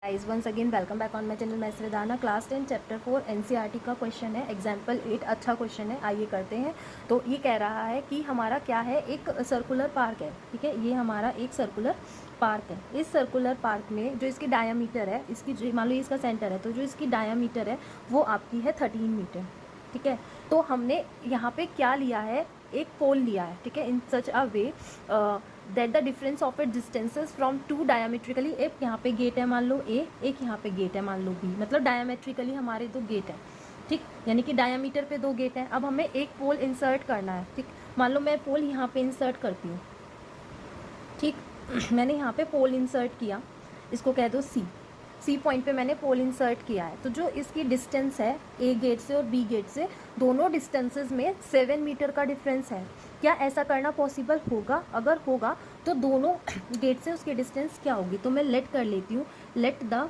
Guys once again welcome back on my channel. मैं श्वेदाना class 10 chapter 4 NCERT का question है। एग्जाम्पल 8 अच्छा क्वेश्चन है, आइए करते हैं। तो ये कह रहा है कि हमारा क्या है, एक सर्कुलर पार्क है। ठीक है, ये हमारा एक सर्कुलर पार्क है। इस सर्कुलर पार्क में जो इसकी डायामीटर है, इसकी मान लो इसका सेंटर है, तो जो इसकी डायामीटर है वो आपकी है 13 मीटर। ठीक है, तो हमने यहाँ पे क्या लिया है, एक पोल लिया है। ठीक है, in such a way that the difference of it distances from two diametrically. एक यहाँ पे गेट है मान लो ए, एक यहाँ पे गेट है मान लो बी, मतलब डायमेट्रिकली हमारे दो गेट हैं। ठीक, यानी कि डायमीटर पे दो गेट हैं। अब हमें एक पोल इंसर्ट करना है। ठीक, मान लो मैं पोल यहाँ पे इंसर्ट करती हूँ। ठीक, मैंने यहाँ पे पोल इंसर्ट किया, इसको कह दो सी पॉइंट पे मैंने पोल इंसर्ट किया है। तो जो इसकी डिस्टेंस है ए गेट से और बी गेट से, दोनों डिस्टेंसेस में 7 मीटर का डिफरेंस है। क्या ऐसा करना पॉसिबल होगा? अगर होगा तो दोनों गेट से उसकी डिस्टेंस क्या होगी? तो मैं लेट कर लेती हूँ, let the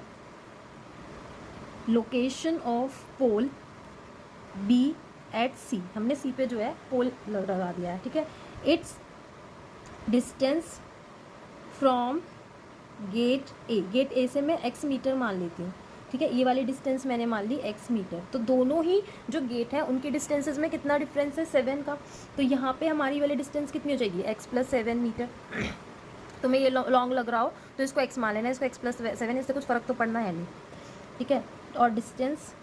location of pole be at C. हमने सी पे जो है पोल लगा दिया है। ठीक है, it's distance from gate A से मैं x मीटर मान लेती हूँ। ठीक है, ये वाली डिस्टेंस मैंने मान ली x मीटर। तो दोनों ही जो गेट हैं उनकी डिस्टेंसेस में कितना डिफरेंस है? 7 का। तो यहाँ पे हमारी वाली डिस्टेंस कितनी हो जाएगी? x + 7 metre. तो मैं ये लॉन्ग लग रहा हो तो इसको x मान लेना, इसको x + 7, इससे कुछ फ़र्क तो पड़ना है नहीं। ठीक है, और डिस्टेंस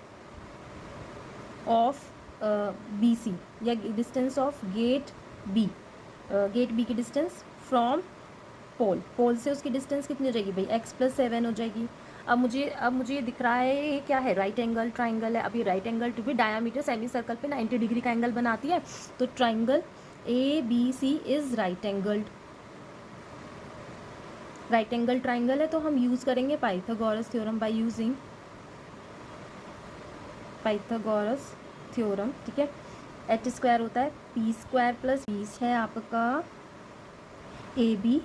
ऑफ बी सी, या डिस्टेंस ऑफ गेट बी की डिस्टेंस फ्रॉम पोल से उसकी डिस्टेंस कितनी हो जाएगी भाई? x + 7 हो जाएगी। अब मुझे ये दिख रहा है, ये क्या है? राइट एंगल ट्राइंगल है। अभी राइट एंगल टू भी डायामीटर सेमी सर्कल पे 90 डिग्री का एंगल बनाती है। तो triangle ABC is right angle triangle है। तो हम यूज़ करेंगे Pythagoras theorem by using Pythagoras theorem. ठीक है, h² होता है p² + 20 है आपका AB,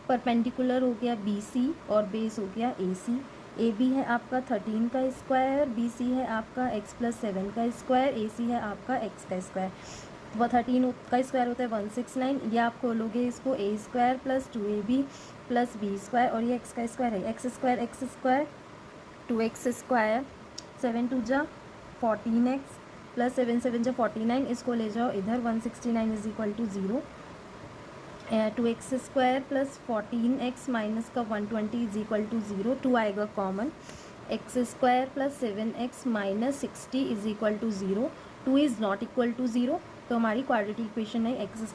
परपेंडिकुलर हो गया BC और बेस हो गया AC। AB है आपका 13 का स्क्वायर, BC है आपका x + 7 का स्क्वायर, AC है आपका x का स्क्वायर। वह 13 का स्क्वायर होता है 169। ये आप खोलोगे इसको a² + 2AB + b² और ये x का स्क्वायर है, x² 2x², 7 2 जा 14x + 7 7 जा 49। इसको ले जाओ इधर, 169 = 0। 2x² + 14x - का 120 = 0। 2 आएगा common. x² + 7x - 60 = 0। 2 is not equal to 0। तो हमारी क्वाड्रेटिक इक्वेशन है x² +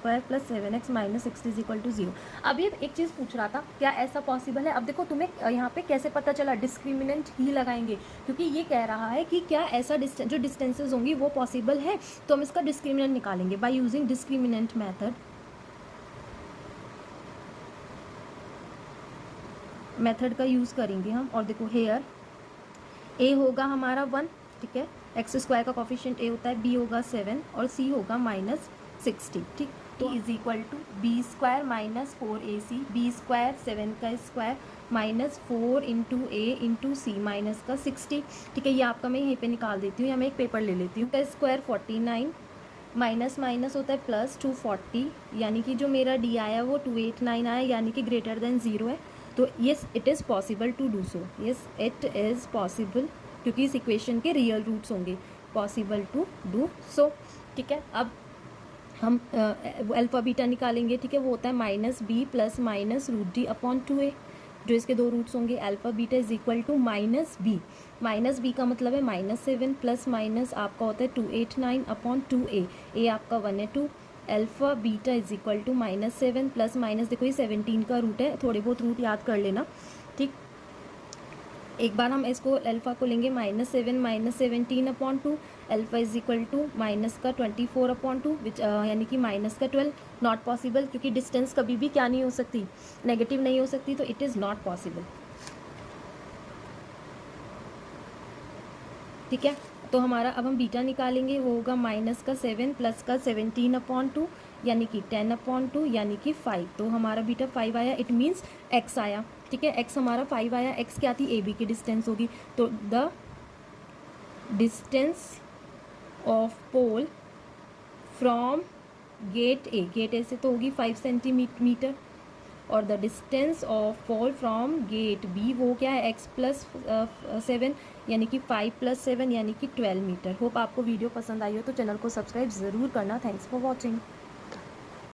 7x - 60 = 0। अब ये एक चीज़ पूछ रहा था, क्या ऐसा पॉसिबल है? अब देखो तुम्हें यहाँ पे कैसे पता चला, डिस्क्रिमिनेंट ही लगाएंगे, क्योंकि ये कह रहा है कि क्या ऐसा जो डिस्टेंसेज होंगी वो पॉसिबल है। तो हम इसका डिस्क्रिमिनेंट निकालेंगे बाय यूजिंग डिस्क्रिमिनेंट मेथड का यूज़ करेंगे हम। और देखो हेयर a होगा हमारा 1। ठीक है, x² का कॉफिशिएंट a होता है, b होगा 7 और c होगा -60। ठीक, तो is equal to b² - 4ac, b² 7 का स्क्वायर -4 × a × c का 60। ठीक है, ये आपका मैं यहीं पे निकाल देती हूँ, या मैं एक पेपर ले लेती हूँ। का स्क्वायर 49 माइनस माइनस होता है प्लस 240, यानी कि जो मेरा डी आया वो 289 आया, यानी कि ग्रेटर देन 0 है। तो yes it is possible to do so, yes it is possible, क्योंकि इस इक्वेशन के रियल रूट्स होंगे, पॉसिबल टू डू सो। ठीक है, अब हम अल्फ़ा बीटा निकालेंगे। ठीक है, वो होता है -b + -√d/2a। जो इसके दो रूट्स होंगे, alpha beta is equal to -b का मतलब है -7 प्लस माइनस आपका होता है 289/2a। a आपका 1 है 2। Alpha beta is equal to -7 plus minus, देखो ये 17 का रूट है, थोड़े बहुत रूट याद कर लेना। ठीक, एक बार हम इसको अल्फ़ा को लेंगे -7 - 17/2, alpha is equal to minus का 24/2, विच यानी कि -12। नॉट पॉसिबल, क्योंकि डिस्टेंस कभी भी क्या नहीं हो सकती, नेगेटिव नहीं हो सकती, तो इट इज़ नॉट पॉसिबल। ठीक है, तो हमारा अब हम बीटा निकालेंगे, वो होगा -7 प्लस का 17/2, यानी कि 10/2, यानी कि 5। तो हमारा बीटा 5 आया, इट मीन्स x आया। ठीक है, x हमारा 5 आया। x क्या थी? AB की डिस्टेंस होगी। तो the distance of pole from gate A से तो होगी 5 सेंटीमीटर, और the distance of fall from gate B वो क्या है x+7 यानी कि 5+7 यानी कि 12 मीटर। होप आपको वीडियो पसंद आई हो तो चैनल को सब्सक्राइब ज़रूर करना। Thanks for watching.